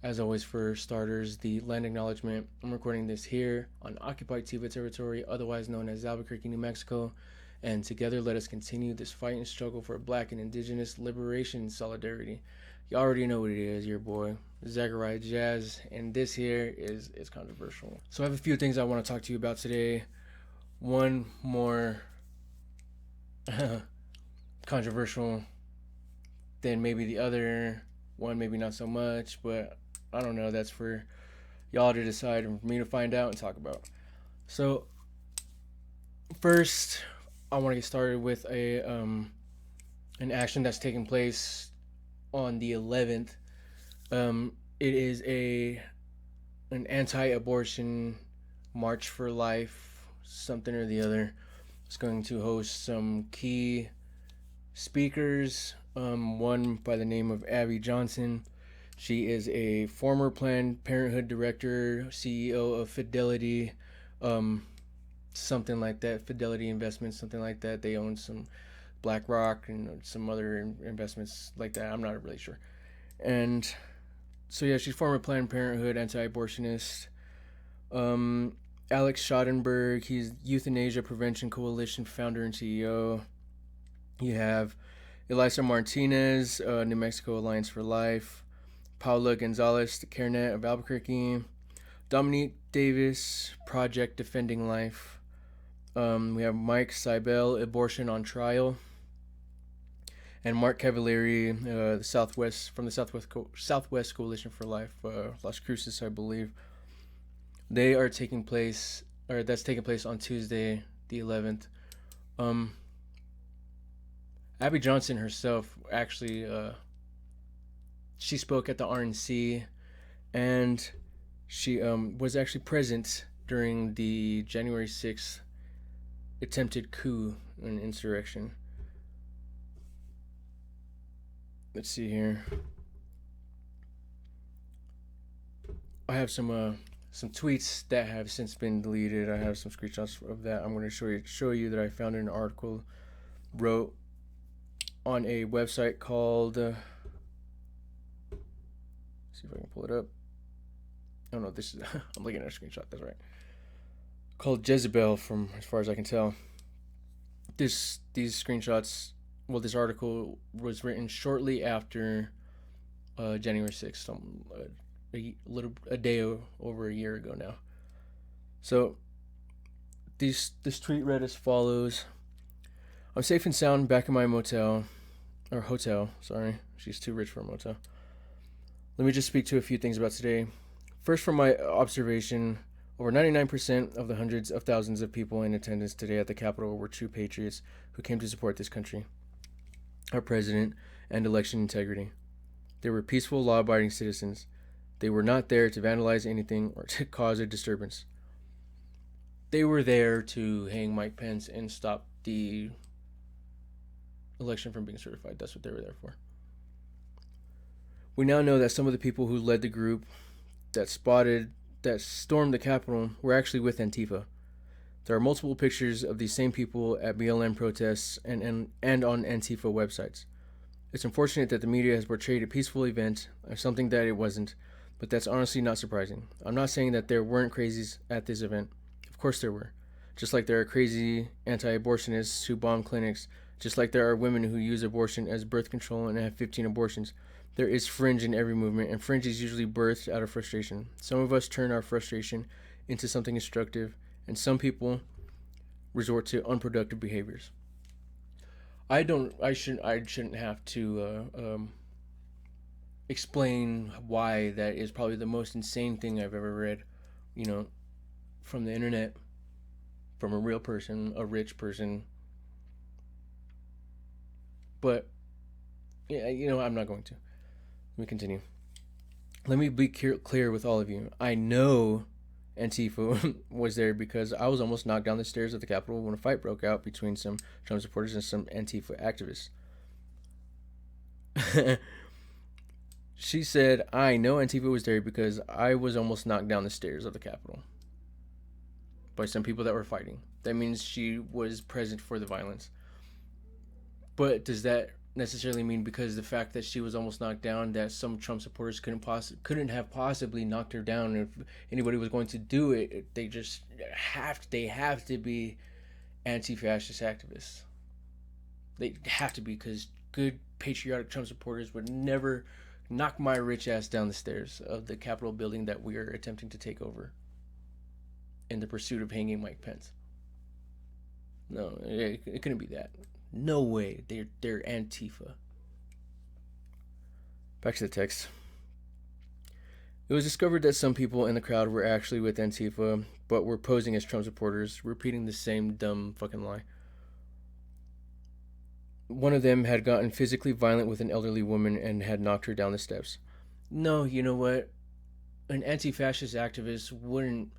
As always, for starters, the land acknowledgement. I'm recording this here on occupied Tiva territory, otherwise known as Albuquerque, New Mexico. And together, let us continue this fight and struggle for Black and Indigenous liberation and solidarity. You already know what it is, your boy Zachariah Jazz, and this here is controversial. So I have a few things I want to talk to you about today. One more controversial than maybe the other. One maybe not so much, but I don't know. That's for y'all to decide and for me to find out and talk about. So first, I want to get started with an action that's taking place on the 11th. It is an anti-abortion march for life, something or the other. It's going to host some key speakers. One by the name of Abby Johnson. She is a former Planned Parenthood director, CEO of Fidelity, something like that. Fidelity Investments, something like that. They own some BlackRock and some other investments like that. I'm not really sure. And so yeah, she's former Planned Parenthood anti-abortionist. Alex Schottenberg, he's Euthanasia Prevention Coalition founder and CEO. You have Elisa Martinez, New Mexico Alliance for Life. Paula Gonzalez, the CareNet of Albuquerque. Dominique Davis, Project Defending Life. We have Mike Seibel, Abortion on Trial. And Mark Cavalieri, the Southwest Coalition for Life, Las Cruces, I believe. They are taking place, or that's taking place on Tuesday, the 11th. Abby Johnson herself actually, she spoke at the RNC, and she was actually present during the January 6th attempted coup and insurrection. Let's see here. I have some tweets that have since been deleted. I have some screenshots of that. I'm going to show you that I found an article wrote on a website called see if I can pull it up. Oh no, this is I'm looking at a screenshot, that's right. Called Jezebel, from as far as I can tell. These screenshots, well, this article was written shortly after January 6th, a day over a year ago now. So this tweet read as follows: I'm safe and sound back in my hotel. Sorry, she's too rich for a motel. Let me just speak to a few things about today. First, from my observation, over 99% of the hundreds of thousands of people in attendance today at the Capitol were true patriots who came to support this country, our president, and election integrity. They were peaceful, law-abiding citizens. They were not there to vandalize anything or to cause a disturbance. They were there to hang Mike Pence and stop the election from being certified. That's what they were there for. We now know that some of the people who led the group that stormed the Capitol were actually with Antifa. There are multiple pictures of these same people at BLM protests and on Antifa websites. It's unfortunate that the media has portrayed a peaceful event as something that it wasn't, but that's honestly not surprising. I'm not saying that there weren't crazies at this event. Of course there were. Just like there are crazy anti-abortionists who bomb clinics, just like there are women who use abortion as birth control and have 15 abortions. There is fringe in every movement, and fringe is usually birthed out of frustration. Some of us turn our frustration into something instructive, and some people resort to unproductive behaviors. I shouldn't have to explain why that is probably the most insane thing I've ever read, from the internet, from a real person, a rich person. But yeah, I'm not going to. Let me continue. Let me be clear with all of you. I know Antifa was there because I was almost knocked down the stairs of the Capitol when a fight broke out between some Trump supporters and some Antifa activists. She said, I know Antifa was there because I was almost knocked down the stairs of the Capitol by some people that were fighting. That means she was present for the violence. But does that necessarily mean because the fact that she was almost knocked down that some Trump supporters couldn't have possibly knocked her down. If anybody was going to do it, they have to be anti-fascist activists. They have to be, because good patriotic Trump supporters would never knock my rich ass down the stairs of the Capitol building that we are attempting to take over in the pursuit of hanging Mike Pence. No, it couldn't be that. No way. They're Antifa. Back to the text. It was discovered that some people in the crowd were actually with Antifa, but were posing as Trump supporters, repeating the same dumb fucking lie. One of them had gotten physically violent with an elderly woman and had knocked her down the steps. No, you know what? An anti-fascist activist wouldn't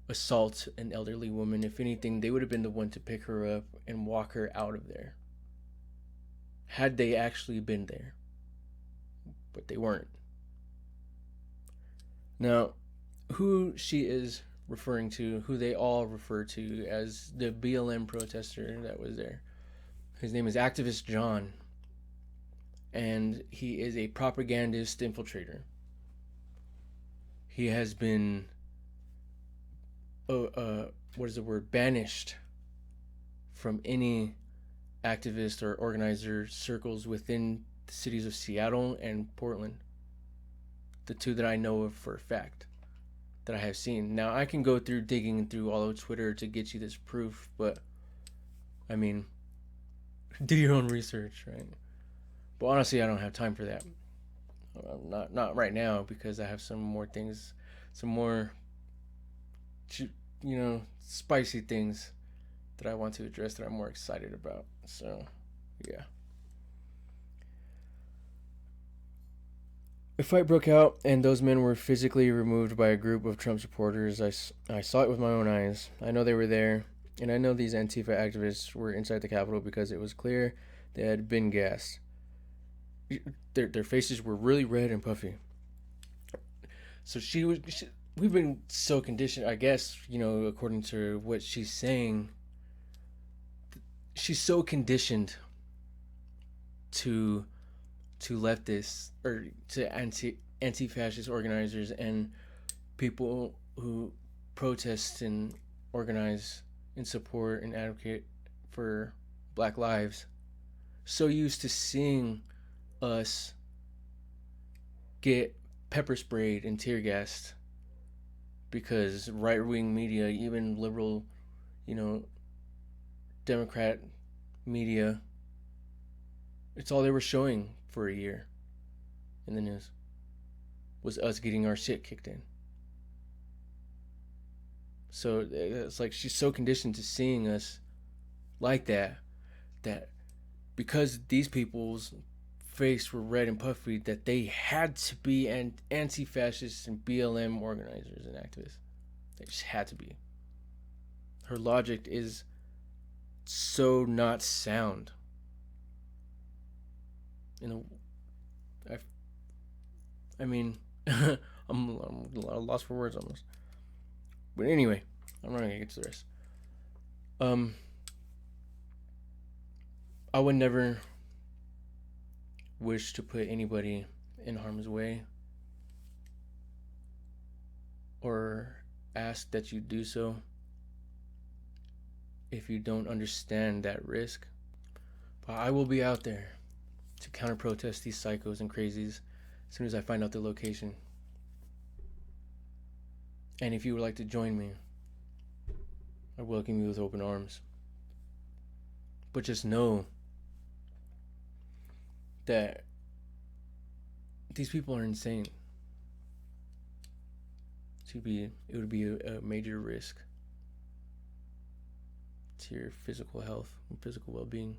assault an elderly woman. If anything, they would have been the one to pick her up and walk her out of there, had they actually been there. But they weren't. Now, who she is referring to, who they all refer to as the BLM protester that was there, his name is Activist John, and he is a propagandist infiltrator. He has been banished from any activist or organizer circles within the cities of Seattle and Portland. The two that I know of for a fact, that I have seen. Now, I can go through digging through all of Twitter to get you this proof, but I mean, do your own research, right? But honestly, I don't have time for that. Not right now, because I have some more things, some more, spicy things that I want to address that I'm more excited about. So, yeah. A fight broke out, and those men were physically removed by a group of Trump supporters. I saw it with my own eyes. I know they were there, and I know these Antifa activists were inside the Capitol because it was clear they had been gassed. Their faces were really red and puffy. So we've been so conditioned, I guess, according to what she's saying, she's so conditioned to leftists or to anti-fascist organizers and people who protest and organize and support and advocate for Black lives, so used to seeing us get pepper sprayed and tear gassed because right-wing media, even liberal, Democrat media, it's all they were showing for a year in the news was us getting our shit kicked in. So it's like she's so conditioned to seeing us like that because these people's face were red and puffy, that they had to be anti-fascist and BLM organizers and activists. They just had to be. Her logic is so not sound. I mean, I'm lost for words almost. But anyway, I'm not gonna get to the rest. I would never wish to put anybody in harm's way or ask that you do so if you don't understand that risk. But I will be out there to counter protest these psychos and crazies as soon as I find out the location. And if you would like to join me, I welcome you with open arms. But just know that these people are insane. It would be a major risk to your physical health and physical well-being.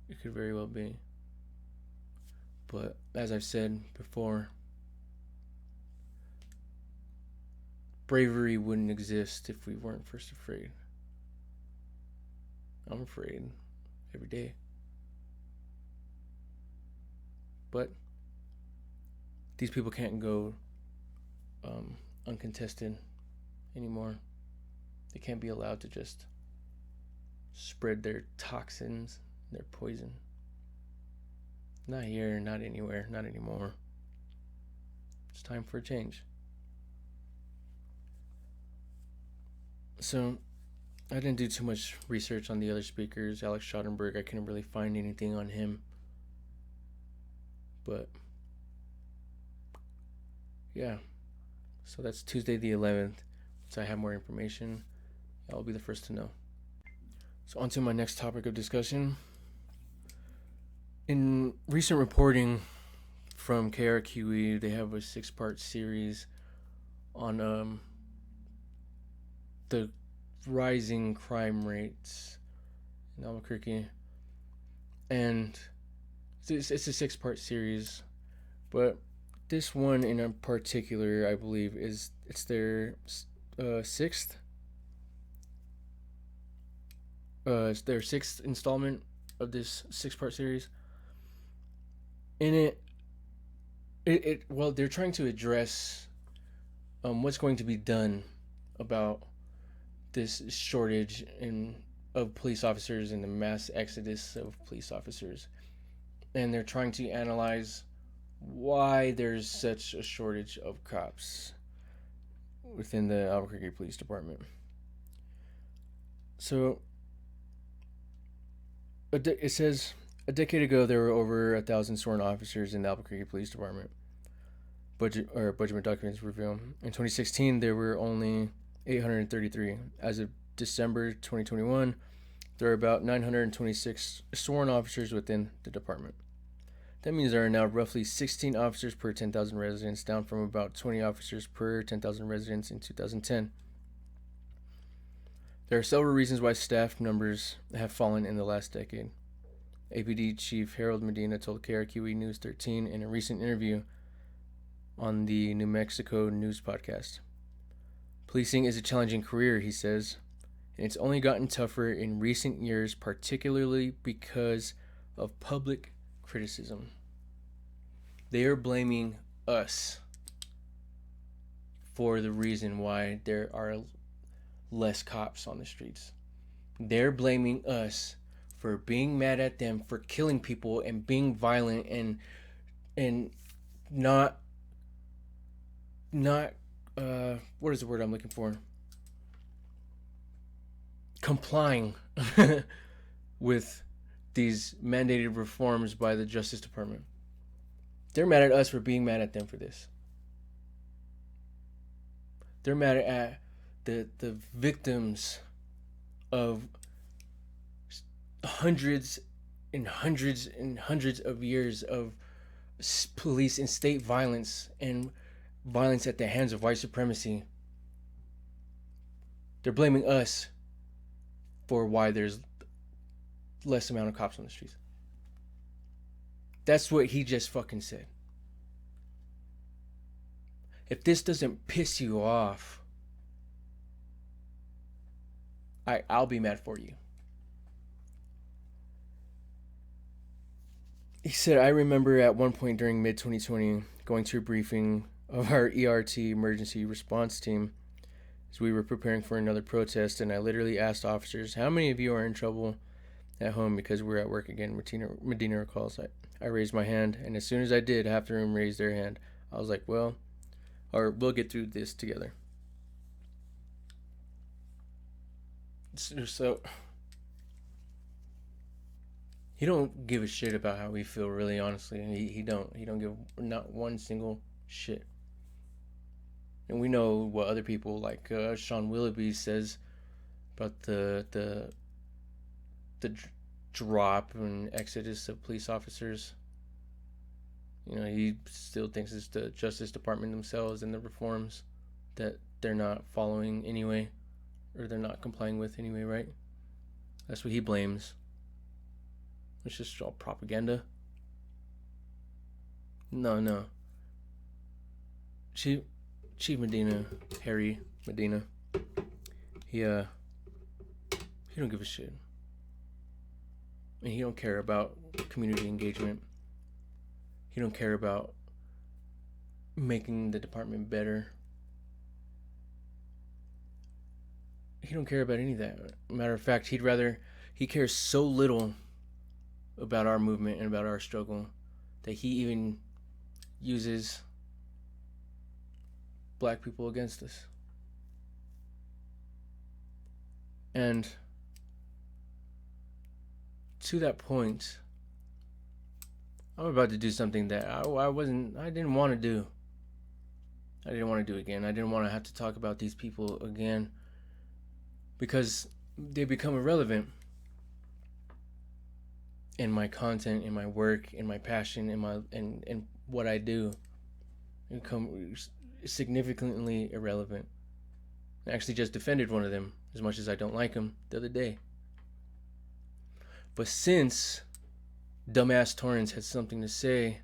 It could very well be. But as I've said before, bravery wouldn't exist if we weren't first afraid. I'm afraid every day. But these people can't go uncontested anymore. They can't be allowed to just spread their toxins They're poison. Not here, not anywhere, not anymore. It's time for a change. So, I didn't do too much research on the other speakers. Alex Schottenberg, I couldn't really find anything on him. But, yeah. So that's Tuesday the 11th. Once I have more information, I'll be the first to know. So on to my next topic of discussion. In recent reporting from KRQE, they have a 6-part series on the rising crime rates in Albuquerque. And it's a 6-part series, but this one in particular, I believe, it's their sixth. It's their 6th installment of this 6-part series. In it well, they're trying to address what's going to be done about this shortage of police officers and the mass exodus of police officers, and they're trying to analyze why there's such a shortage of cops within the Albuquerque Police Department. So it says a decade ago there were over 1,000 sworn officers in the Albuquerque Police Department. Budget documents reveal. In 2016, there were only 833. As of December 2021, there are about 926 sworn officers within the department. That means there are now roughly 16 officers per 10,000 residents, down from about 20 officers per 10,000 residents in 2010. There are several reasons why staff numbers have fallen in the last decade. APD Chief Harold Medina told KRQE News 13 in a recent interview on the New Mexico News podcast. Policing is a challenging career, he says, and it's only gotten tougher in recent years, particularly because of public criticism. They are blaming us for the reason why there are less cops on the streets. They're blaming us for being mad at them for killing people and being violent and not what is the word I'm looking for? Complying with these mandated reforms by the Justice Department. They're mad at us for being mad at them for this. They're mad at the victims of hundreds and hundreds and hundreds of years of police and state violence and violence at the hands of white supremacy. They're blaming us for why there's less amount of cops on the streets. That's what he just fucking said. If this doesn't piss you off, I'll be mad for you. He said, I remember at one point during mid-2020 going to a briefing of our ERT emergency response team as we were preparing for another protest, and I literally asked officers, how many of you are in trouble at home because we're at work again? Medina recalls. I raised my hand, and as soon as I did, half the room raised their hand. I was like, we'll get through this together. So he don't give a shit about how we feel, really, honestly. He don't give not one single shit. And we know what other people like Sean Willoughby says about the drop and exodus of police officers. You know, he still thinks it's the Justice Department themselves and the reforms that they're not following anyway, or they're not complying with anyway, right? That's what he blames. It's just all propaganda. No. Chief Medina, Harry Medina, he don't give a shit. And he don't care about community engagement. He don't care about making the department better. He don't care about any of that. Matter of fact, he cares so little about our movement and about our struggle, that he even uses black people against us. And to that point, I'm about to do something that I didn't want to do. I didn't want to do again. I didn't want to have to talk about these people again because they become irrelevant in my content, in my work, in my passion, in what I do. They become significantly irrelevant. I actually just defended one of them, as much as I don't like him, the other day. But since Dumbass Torrance had something to say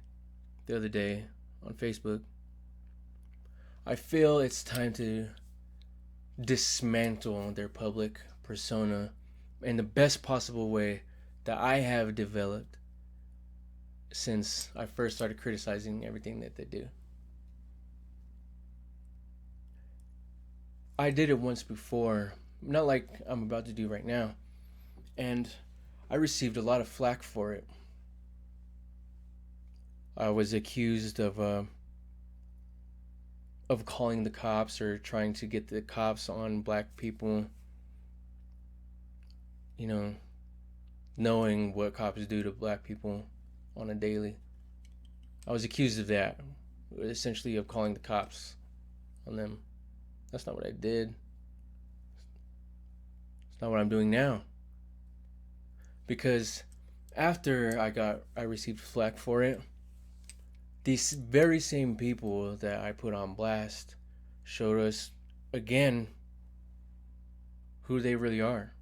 the other day on Facebook, I feel it's time to dismantle their public persona in the best possible way that I have developed since I first started criticizing everything that they do. I did it once before, not like I'm about to do right now, and I received a lot of flack for it. I was accused of calling the cops or trying to get the cops on black people, you know, knowing what cops do to black people on a daily. I was accused of that, essentially of calling the cops on them. That's not what I did. It's not what I'm doing now. Because after I received flack for it, these very same people that I put on blast showed us again who they really are.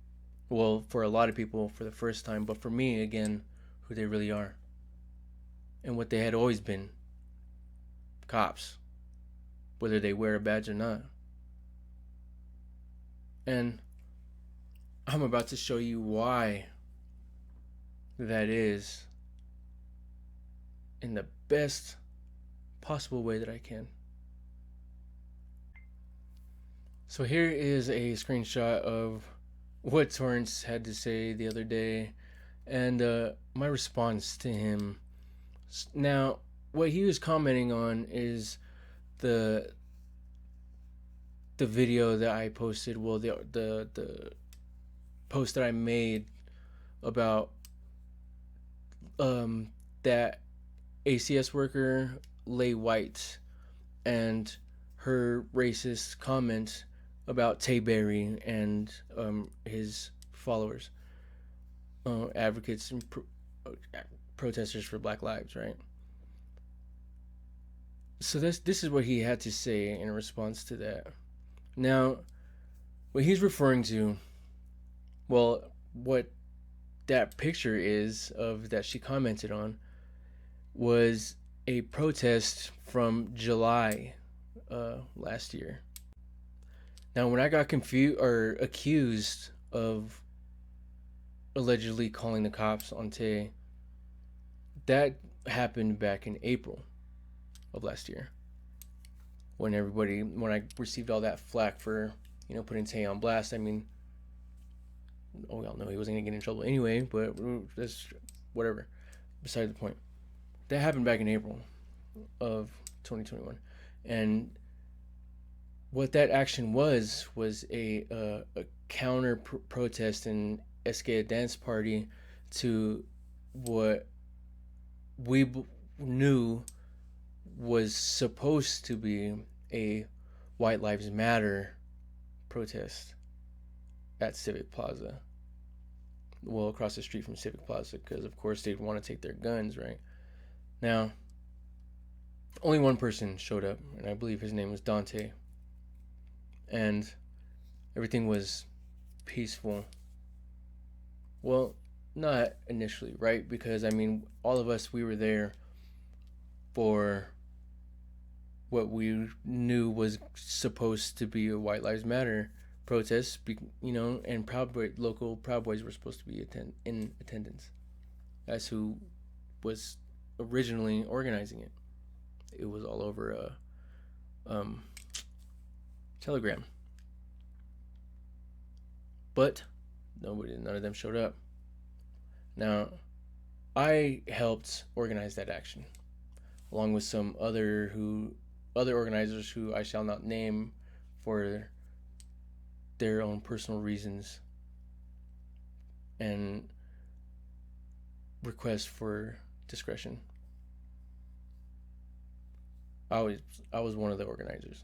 Well, for a lot of people for the first time, but for me, again, who they really are. And what they had always been. Cops. Whether they wear a badge or not. And I'm about to show you why that is in the best possible way that I can. So here is a screenshot of what Torrance had to say the other day and my response to him. Now, what he was commenting on is the video that I posted, well, the post that I made about that ACS worker Lay White and her racist comment about Tay Berry and his followers, advocates and protesters for Black Lives, right? So this is what he had to say in response to that. Now, what he's referring to, well, what that picture is of that she commented on was a protest from July last year. Now, when I got confused or accused of allegedly calling the cops on Tay, that happened back in April of last year. When I received all that flack for, putting Tay on blast. I mean, we all know he wasn't gonna get in trouble anyway, but that's whatever. Beside the point. That happened back in April of 2021, and what that action was a counter protest and Escape Dance Party to what we knew was supposed to be a White Lives Matter protest at Civic Plaza. Well, across the street from Civic Plaza, because of course they'd want to take their guns, right? Now, only one person showed up, and I believe his name was Dante. And everything was peaceful. Well, not initially, right? Because, I mean, all of us, we were there for what we knew was supposed to be a White Lives Matter protest, and local Proud Boys were supposed to be in attendance. That's who was originally organizing it. It was all over Telegram. But none of them showed up. Now, I helped organize that action, along with some other organizers who I shall not name for their own personal reasons and requests for discretion. I was I was one of the organizers.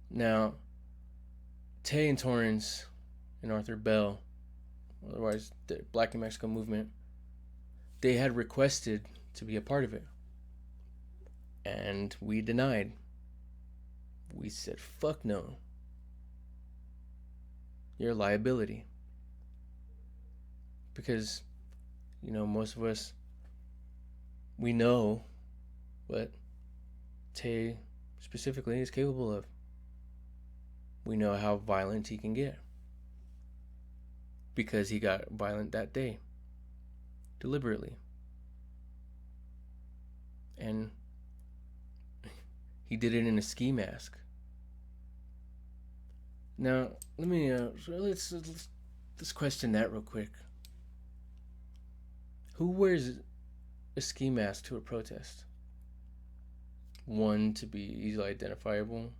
Now, Tay and Torrance and Arthur Bell, otherwise the Black in Mexico movement, they had requested to be a part of it, and we denied. We said, "Fuck no, you're a liability," because most of us, we know what Tay specifically is capable of. We know how violent he can get because he got violent that day deliberately, and he did it in a ski mask. Now, let's question that real quick. Who wears a ski mask to a protest? One, to be easily identifiable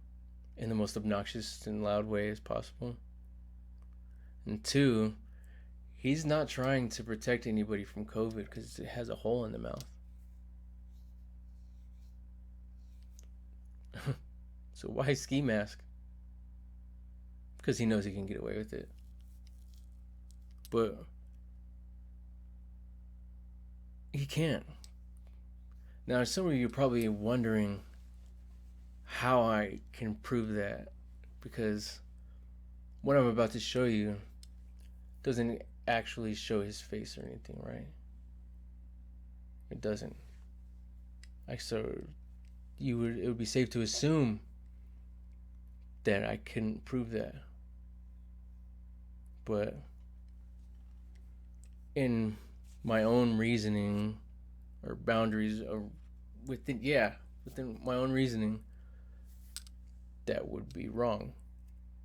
in the most obnoxious and loud way as possible. And two, he's not trying to protect anybody from COVID because it has a hole in the mouth. So why ski mask? Because he knows he can get away with it. But he can't. Now, some of you are probably wondering how I can prove that, because what I'm about to show you doesn't actually show his face or anything, right? It doesn't. So it would be safe to assume that I couldn't prove that. But in my own reasoning or boundaries or within my own reasoning, that would be wrong.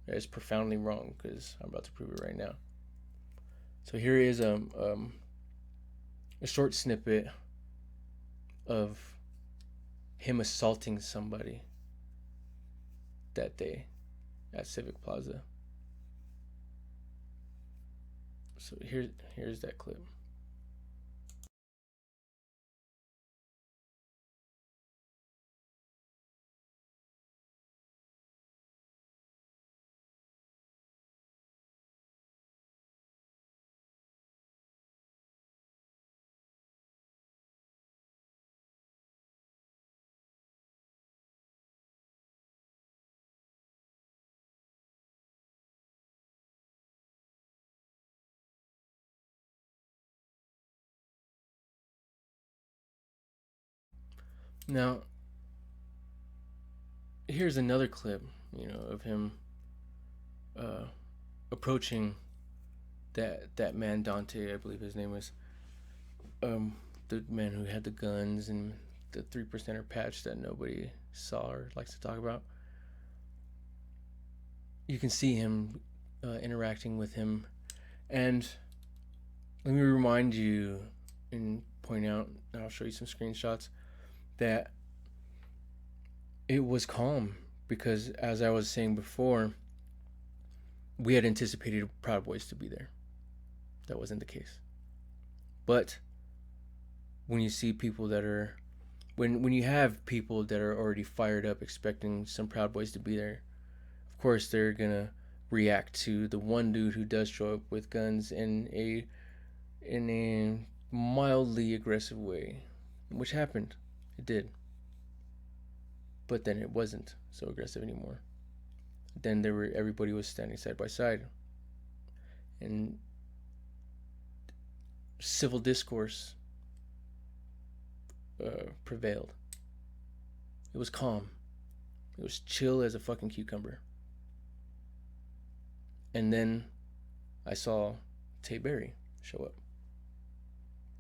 That is profoundly wrong, because I'm about to prove it right now. So here is a short snippet of him assaulting somebody that day at Civic Plaza. So here's that clip. Now, here's another clip, of him approaching that man Dante, I believe his name was, the man who had the guns and the 3%er patch that nobody saw or likes to talk about. You can see him interacting with him, and let me remind you and point out, and I'll show you some screenshots, that it was calm, because as I was saying before, we had anticipated Proud Boys to be there. That wasn't the case. But when you see people that are, when you have people that are already fired up expecting some Proud Boys to be there, of course they're gonna react to the one dude who does show up with guns in a mildly aggressive way, which happened. It did. But then it wasn't so aggressive anymore. Then everybody was standing side by side, and civil discourse prevailed. It was calm. It was chill as a fucking cucumber. And then I saw Tay Berry show up,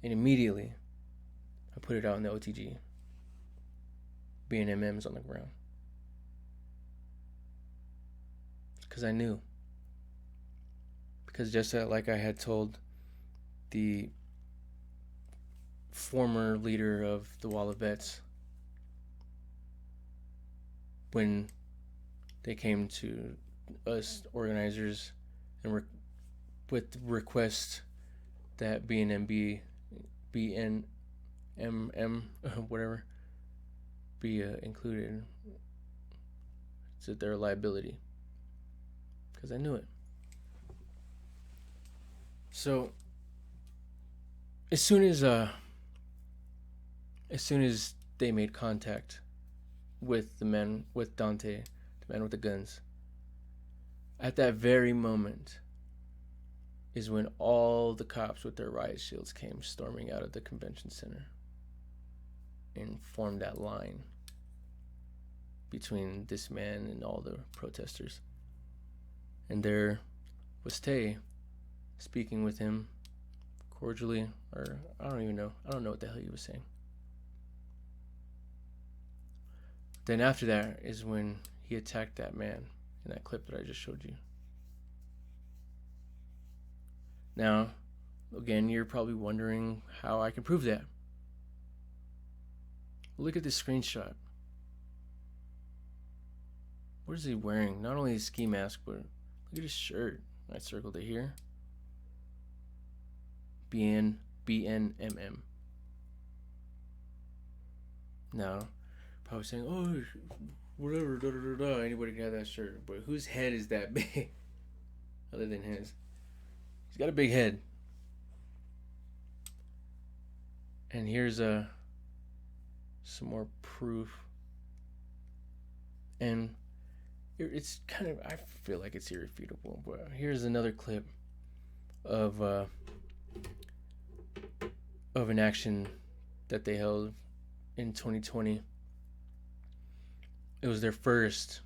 and immediately I put it out in the OTG. B&MM's on the ground. Because I knew. Because just like I had told the former leader of the Wall of Vets, when they came to us organizers and with the request that BNMB, BNMM, whatever, be included. It's their liability. Because I knew it. So as soon as they made contact with the men, with Dante, the man with the guns, at that very moment is when all the cops with their riot shields came storming out of the convention center and formed that line between this man and all the protesters. And there was Tay speaking with him cordially, or I don't know what the hell he was saying. Then after that is when he attacked that man in that clip that I just showed you. Now, again, you're probably wondering how I can prove that. Look at this screenshot. What is he wearing? Not only his ski mask, but look at his shirt. I circled it here. BNMM. Now, probably saying, oh, whatever, da da da da. Anybody can have that shirt. But whose head is that big? Other than his. He's got a big head. And here's some more proof. And it's kind of, I feel like it's irrefutable. But here's another clip of an action that they held in 2020. It was their first,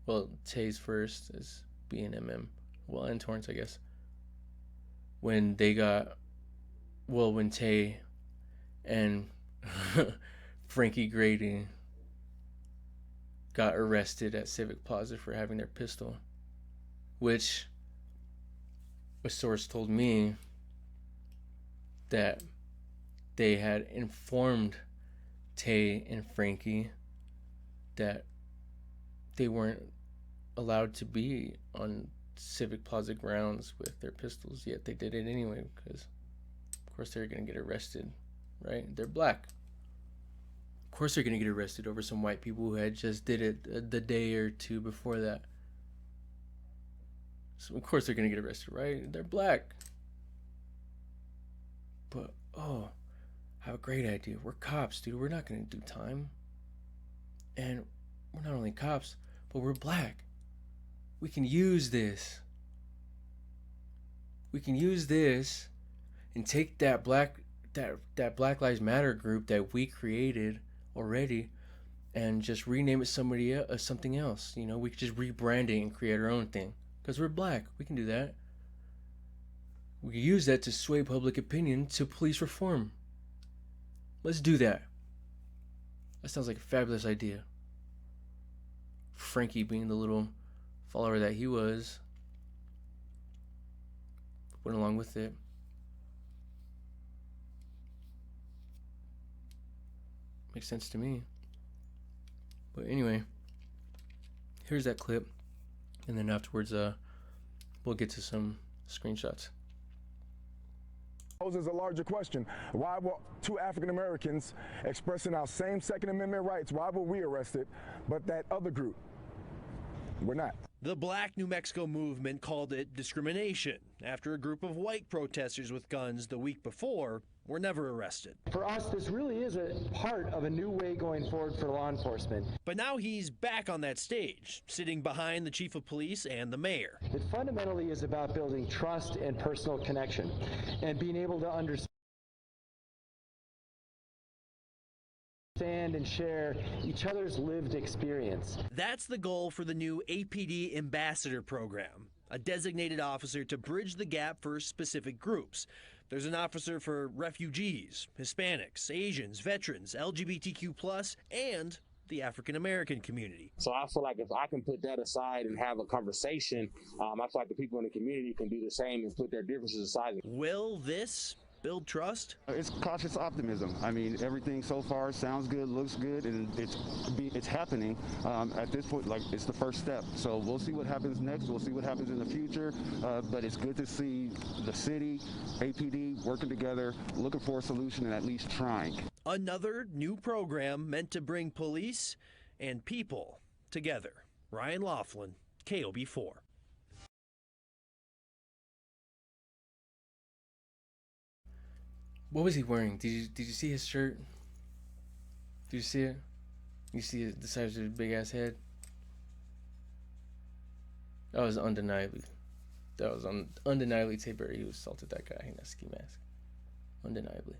well, Tay's first as BNMM, well, and Torrance, I guess. When they got, well, when Tay and Frankie Grady got arrested at Civic Plaza for having their pistol, which a source told me that they had informed Tay and Frankie that they weren't allowed to be on Civic Plaza grounds with their pistols, yet they did it anyway because, of course, they're going to get arrested, right? They're black. Of course they're going to get arrested over some white people who had just did it the day or two before that. So, of course, they're going to get arrested, right? They're black. But, oh, I have a great idea. We're cops, dude. We're not going to do time. And we're not only cops, but we're black. We can use this. We can use this and take that Black Lives Matter group that we created already and just rename it something else. You know, we could just rebrand it and create our own thing. Because we're black. We can do that. We can use that to sway public opinion to police reform. Let's do that. That sounds like a fabulous idea. Frankie being the little follower that he was, went along with it. Makes sense to me. But anyway, here's that clip, and then afterwards we'll get to some screenshots. Poses a larger question. Why were two African Americans expressing our same Second Amendment rights? Why were we arrested, but that other group, we're not? The Black New Mexico movement called it discrimination after a group of white protesters with guns the week before were never arrested. For us, this really is a part of a new way going forward for law enforcement. But now he's back on that stage, sitting behind the chief of police and the mayor. It fundamentally is about building trust and personal connection and being able to understand and share each other's lived experience. That's the goal for the new APD Ambassador Program, a designated officer to bridge the gap for specific groups. There's an officer for refugees, Hispanics, Asians, veterans, LGBTQ+, and the African American community. So I feel like if I can put that aside and have a conversation, I feel like the people in the community can do the same and put their differences aside. Will this build trust? It's cautious optimism. I mean, everything so far sounds good, looks good, and it's happening. At this point, like, it's the first step. So we'll see what happens next. We'll see what happens in the future. But it's good to see the city, APD working together, looking for a solution, and at least trying. Another new program meant to bring police and people together. Ryan Laughlin, KOB4. What was he wearing? Did you see his shirt? Did you see it? You see the size of his big ass head? That was undeniably. Undeniably Tay Berry who assaulted that guy in that ski mask. Undeniably.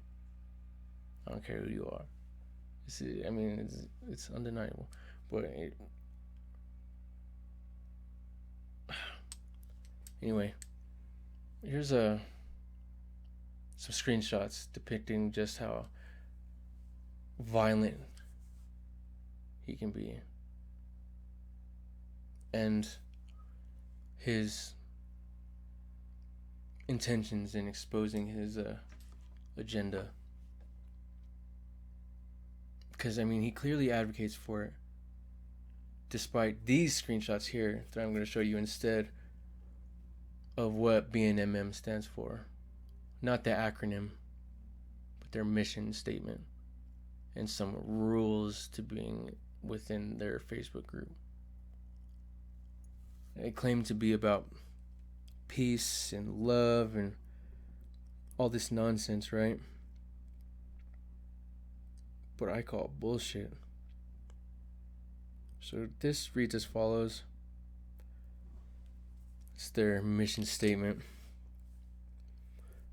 I don't care who you are. It's undeniable. But anyway, here's some screenshots depicting just how violent he can be and his intentions in exposing his agenda. Because, he clearly advocates for it, despite these screenshots here that I'm going to show you instead of what BNMM stands for. Not the acronym, but their mission statement and some rules to being within their Facebook group. They claim to be about peace and love and all this nonsense, right? But I call bullshit. So this reads as follows. It's their mission statement.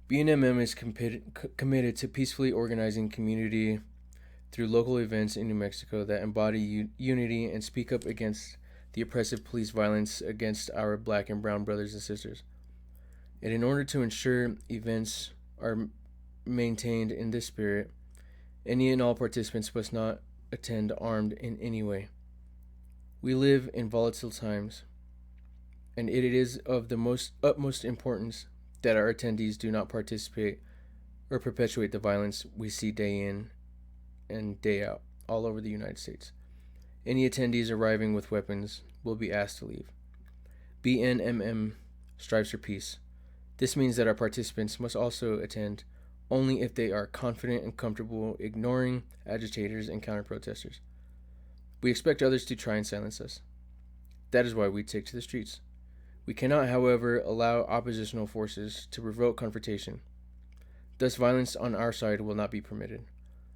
BNMM is committed to peacefully organizing community through local events in New Mexico that embody unity and speak up against the oppressive police violence against our black and brown brothers and sisters. And in order to ensure events are maintained in this spirit, any and all participants must not attend armed in any way. We live in volatile times, and it is of the utmost importance that our attendees do not participate or perpetuate the violence we see day in and day out all over the United States. Any attendees arriving with weapons will be asked to leave. BNMM strives for peace. This means that our participants must also attend only if they are confident and comfortable ignoring agitators and counter-protesters. We expect others to try and silence us. That is why we take to the streets. We cannot, however, allow oppositional forces to provoke confrontation. Thus, violence on our side will not be permitted.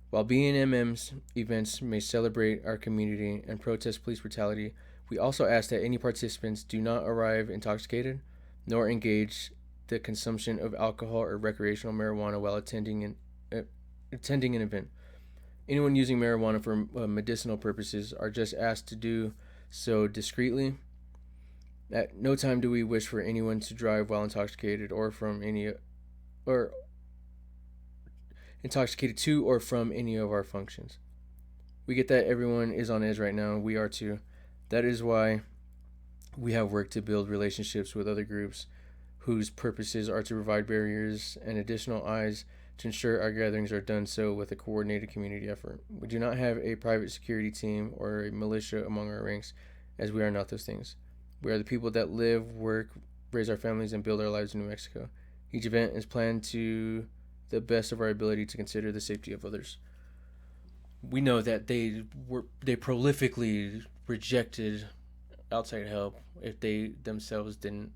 While BNMM's events may celebrate our community and protest police brutality, we also ask that any participants do not arrive intoxicated, nor engage the consumption of alcohol or recreational marijuana while attending an event. Anyone using marijuana for medicinal purposes are just asked to do so discreetly. At no time do we wish for anyone to drive while intoxicated intoxicated to or from any of our functions. We get that everyone is on edge right now. We are too. That is why we have worked to build relationships with other groups whose purposes are to provide barriers and additional eyes to ensure our gatherings are done so with a coordinated community effort. We do not have a private security team or a militia among our ranks, as we are not those things. We are the people that live, work, raise our families, and build our lives in New Mexico. Each event is planned to the best of our ability to consider the safety of others. We know that they prolifically rejected outside help if they themselves didn't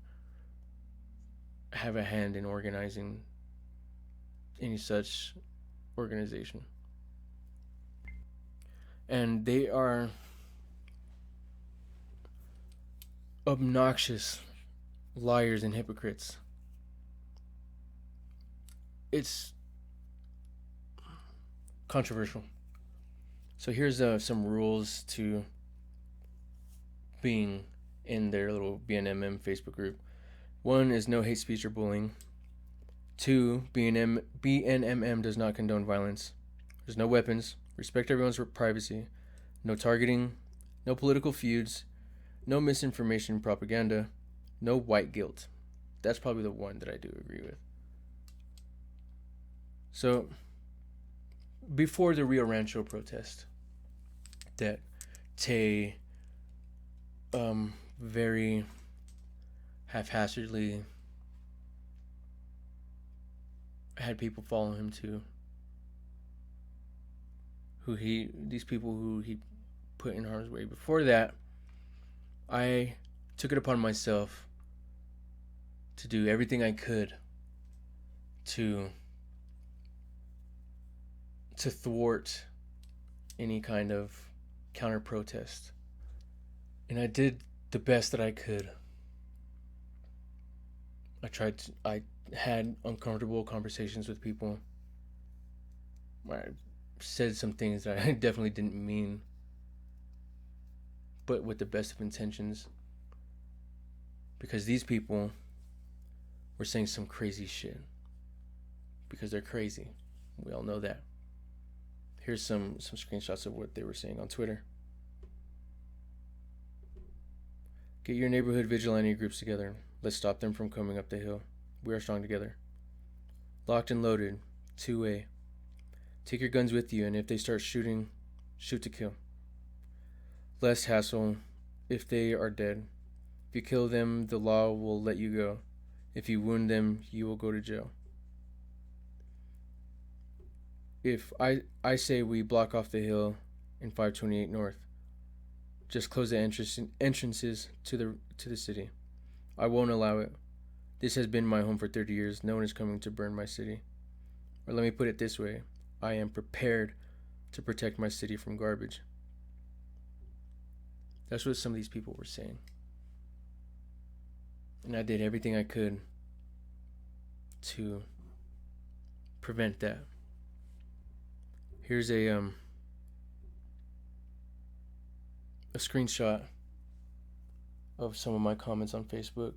have a hand in organizing any such organization. And they are obnoxious liars and hypocrites. It's controversial. So here's some rules to being in their little BNMM Facebook group. 1 is no hate speech or bullying. 2, BNMM does not condone violence. There's no weapons. Respect everyone's privacy. No targeting. No political feuds. No misinformation propaganda. No white guilt. That's probably the one that I do agree with. So before the Rio Rancho protest that Tay very haphazardly had people follow him to, these people who he put in harm's way. Before that, I took it upon myself to do everything I could to thwart any kind of counter protest. And I did the best that I could. I had uncomfortable conversations with people. I said some things that I definitely didn't mean, but with the best of intentions. Because these people were saying some crazy shit. Because they're crazy. We all know that. Here's some screenshots of what they were saying on Twitter. Get your neighborhood vigilante groups together. Let's stop them from coming up the hill. We are strong together. Locked and loaded. 2A. Take your guns with you, and if they start shooting, shoot to kill. Less hassle if they are dead. If you kill them, the law will let you go. If you wound them, you will go to jail. If I say we block off the hill in 528 North, just close the entrances to the city. I won't allow it. This has been my home for 30 years. No one is coming to burn my city. Or let me put it this way. I am prepared to protect my city from garbage. That's what some of these people were saying. And I did everything I could to prevent that. Here's a screenshot of some of my comments on Facebook.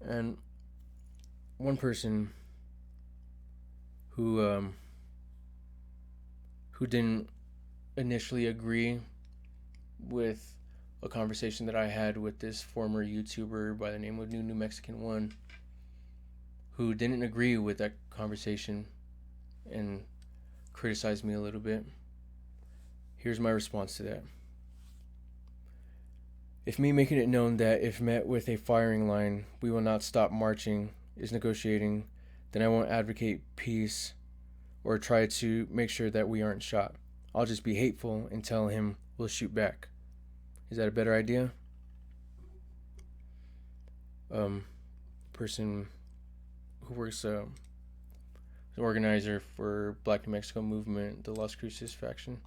And one person who didn't initially agree with a conversation that I had with this former YouTuber by the name of New Mexican One, who didn't agree with that conversation and criticized me a little bit. Here's my response to that. If me making it known that if met with a firing line, we will not stop marching is negotiating, then I won't advocate peace or try to make sure that we aren't shot. I'll just be hateful and tell him we'll shoot back. Is that a better idea? Person who works as an organizer for Black New Mexico movement, the Las Cruces faction.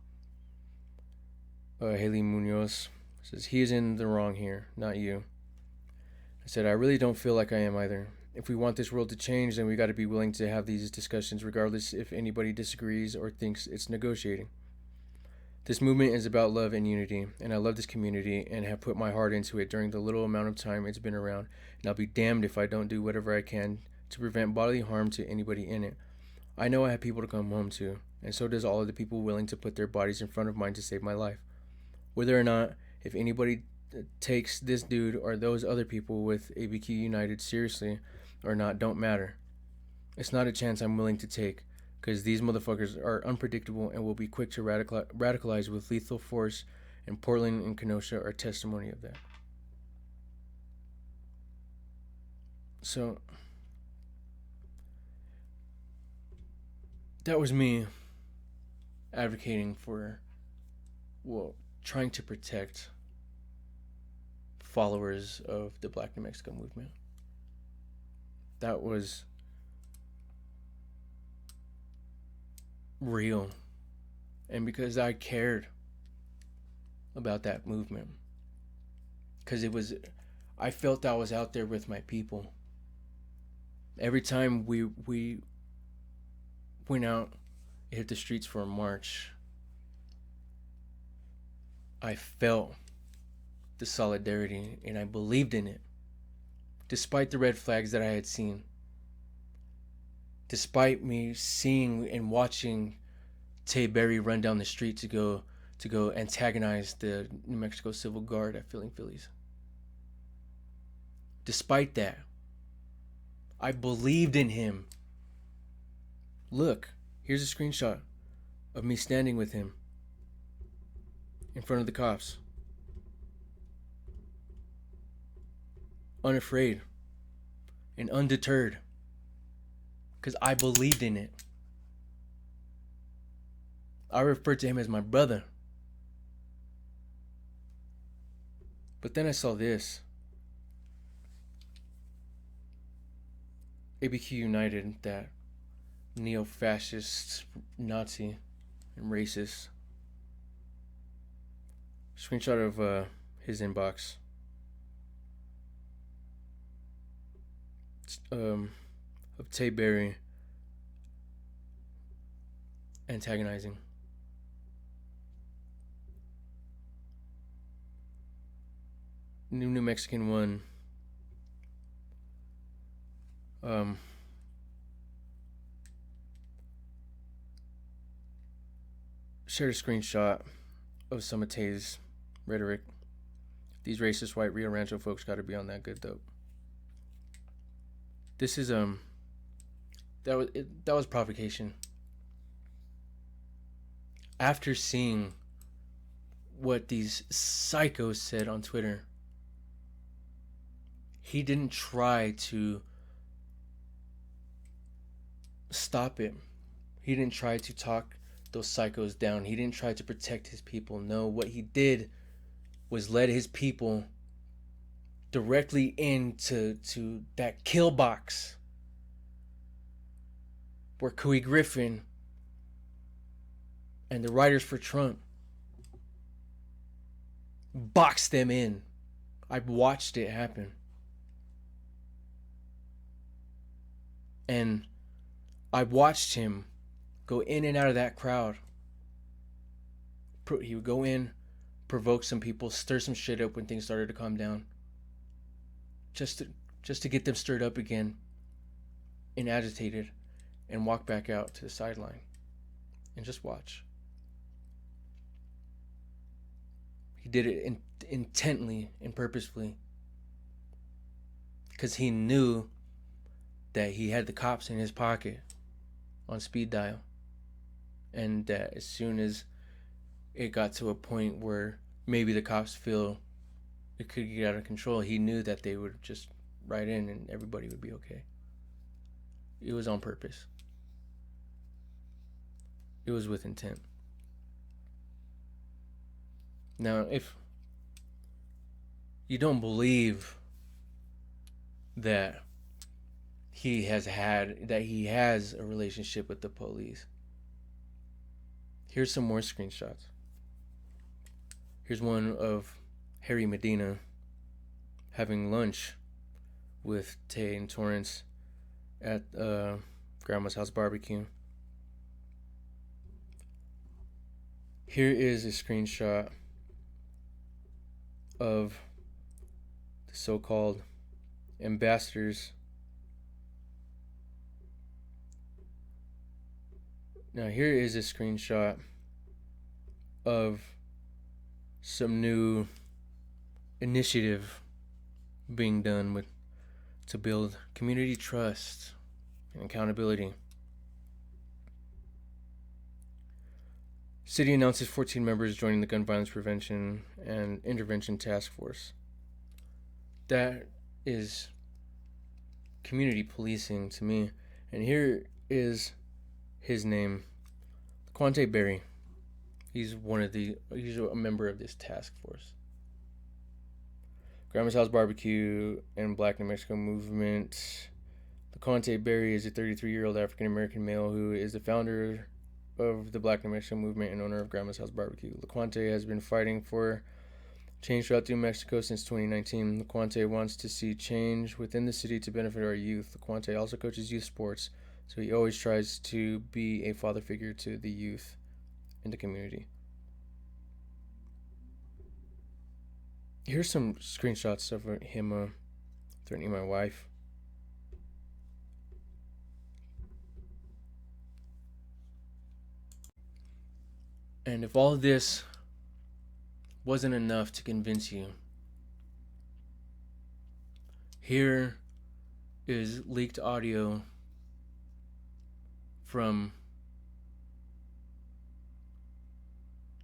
Haley Munoz says, he is in the wrong here, not you. I said, I really don't feel like I am either. If we want this world to change, then we got to be willing to have these discussions regardless if anybody disagrees or thinks it's negotiating. This movement is about love and unity, and I love this community and have put my heart into it during the little amount of time it's been around, and I'll be damned if I don't do whatever I can to prevent bodily harm to anybody in it. I know I have people to come home to, and so does all of the people willing to put their bodies in front of mine to save my life. Whether or not, if anybody takes this dude or those other people with ABQ United seriously or not, don't matter. It's not a chance I'm willing to take, because these motherfuckers are unpredictable and will be quick to radicalize with lethal force, and Portland and Kenosha are testimony of that. So, that was me advocating for, trying to protect followers of the Black New Mexico movement. That was real. And because I cared about that movement. Because I felt I was out there with my people. Every time we went out, hit the streets for a march, I felt the solidarity and I believed in it. Despite the red flags that I had seen. Despite me seeing and watching Tay Berry run down the street to go antagonize the New Mexico Civil Guard at Filling Phillies. Despite that, I believed in him. Look, here's a screenshot of me standing with him in front of the cops. Unafraid and undeterred. Because I believed in it. I referred to him as my brother. But then I saw this. ABQ United, that neo-fascist, Nazi, and racist. Screenshot of his inbox. Of Tay Berry antagonizing. New Mexican one. Shared a screenshot of some of Tay's rhetoric. These racist white Rio Rancho folks gotta be on that good dope. This is that was provocation. After seeing what these psychos said on Twitter, he didn't try to stop it. He didn't try to talk those psychos down. He didn't try to protect his people. No, what he did was led his people directly into that kill box where Couey Griffin and the Writers for Trump boxed them in. I watched it happen. And I watched him go in and out of that crowd. He would go in, provoke some people, stir some shit up when things started to calm down. Just to get them stirred up again and agitated, and walk back out to the sideline and just watch. He did it intently and purposefully because he knew that he had the cops in his pocket on speed dial, and that as soon as it got to a point where maybe the cops feel it could get out of control, he knew that they would just ride in and everybody would be okay. It was on purpose. It was with intent. Now, if you don't believe that he has a relationship with the police, here's some more screenshots. Here's one of Harry Medina having lunch with Tay and Torrance at Grandma's House Barbecue. Here is a screenshot of the so-called ambassadors. Now here is a screenshot of some new initiative being done to build community trust and accountability. City announces 14 members joining the Gun Violence Prevention and Intervention Task Force. That is community policing to me. And here is his name, Quante Berry. He's a member of this task force. Grandma's House Barbecue and Black New Mexico Movement. LaQuante Berry is a 33-year-old African-American male who is the founder of the Black New Mexico Movement and owner of Grandma's House Barbecue. LaQuante has been fighting for change throughout New Mexico since 2019. LaQuante wants to see change within the city to benefit our youth. LaQuante also coaches youth sports, so he always tries to be a father figure to the youth in the community. Here's some screenshots of him threatening my wife. And if all of this wasn't enough to convince you, here is leaked audio from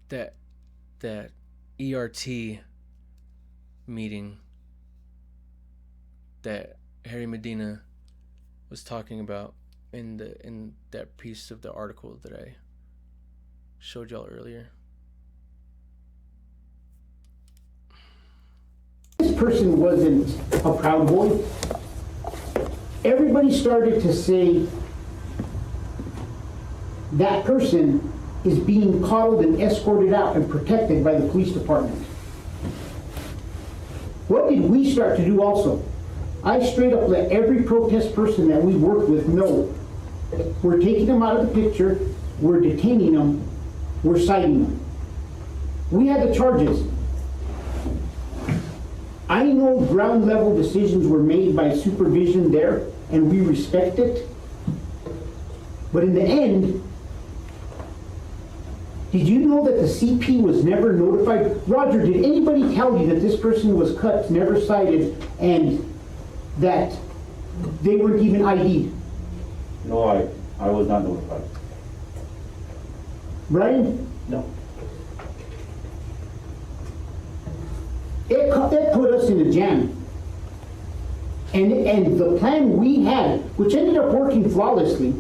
that ERT meeting that Harry Medina was talking about in that piece of the article that I showed y'all earlier. This person wasn't a Proud Boy. Everybody started to say that person is being coddled and escorted out and protected by the police department. What did we start to do also? I straight up let every protest person that we work with know we're taking them out of the picture, we're detaining them, we're citing them. We had the charges. I know ground level decisions were made by supervision there, and we respect it. But in the end, did you know that the CP was never notified? Roger, did anybody tell you that this person was cut, never cited, and that they weren't even ID'd? No, I was not notified. Brian? No. It put us in a jam. And the plan we had, which ended up working flawlessly,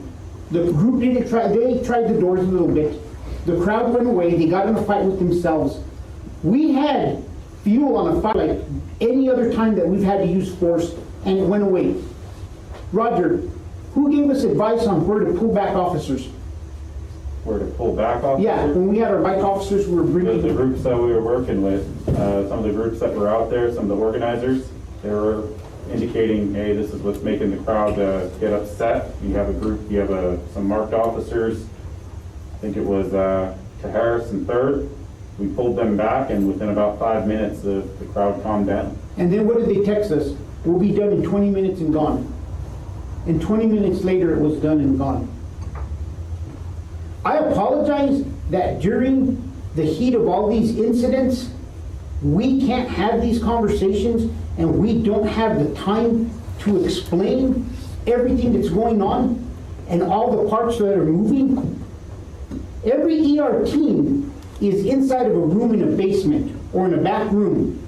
the group didn't try, they tried the doors a little bit. The crowd went away, they got in a fight with themselves. We had fuel on a fire like any other time that we've had to use force, and it went away. Roger, who gave us advice on where to pull back officers? Where to pull back officers? Yeah, when we had our bike officers, we were bringing... The groups that we were working with, some of the groups that were out there, some of the organizers, they were indicating, hey, this is what's making the crowd get upset. You have a group, you have some marked officers. I think it was to Harris and 3rd. We pulled them back, and within about 5 minutes, the crowd calmed down. And then what did they text us? We'll be done in 20 minutes and gone. And 20 minutes later, it was done and gone. I apologize that during the heat of all these incidents, we can't have these conversations and we don't have the time to explain everything that's going on and all the parts that are moving. Every ER team is inside of a room in a basement or in a back room.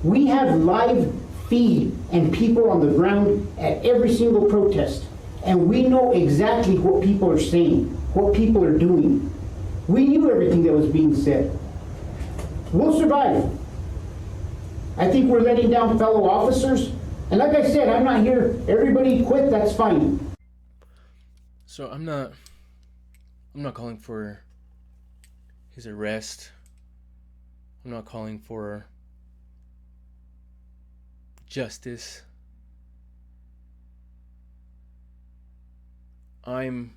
We have live feed and people on the ground at every single protest. And we know exactly what people are saying, what people are doing. We knew everything that was being said. We'll survive. I think we're letting down fellow officers. And like I said, I'm not here, everybody quit, that's fine. So I'm not calling for his arrest. I'm not calling for justice. I'm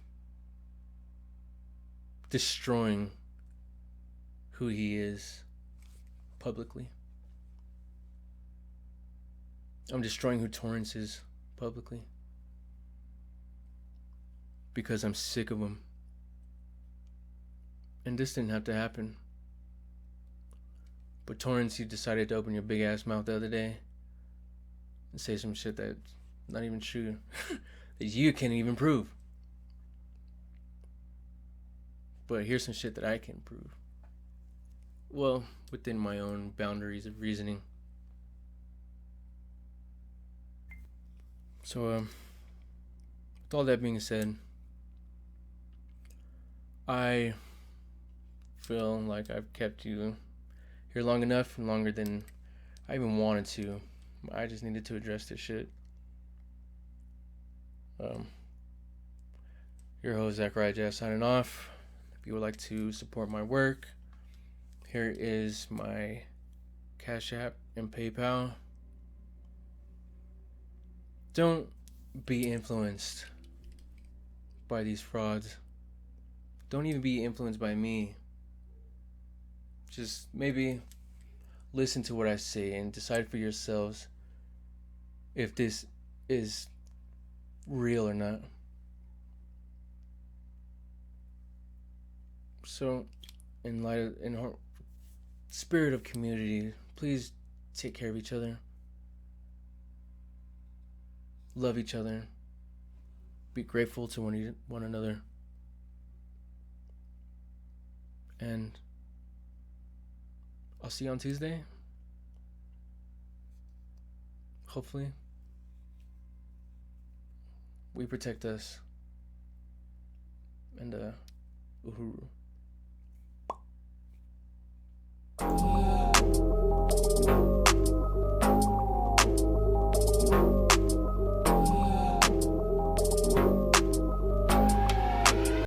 destroying who he is publicly. I'm destroying who Torrance is publicly. Because I'm sick of him. And this didn't have to happen. But Torrance, you decided to open your big ass mouth the other day and say some shit that's not even true. That you can't even prove. But here's some shit that I can prove. Well, within my own boundaries of reasoning. So, with all that being said, I feel like I've kept you here long enough, longer than I even wanted to. I just needed to address this shit. Your host, Zachariah Jazz, signing off. If you would like to support my work, here is my Cash App and PayPal. Don't be influenced by these frauds. Don't even be influenced by me. Just maybe listen to what I say and decide for yourselves if this is real or not. So, in spirit of community, please take care of each other. Love each other. be grateful to one another, and I'll see you on Tuesday. Hopefully, we protect us, and uhuru.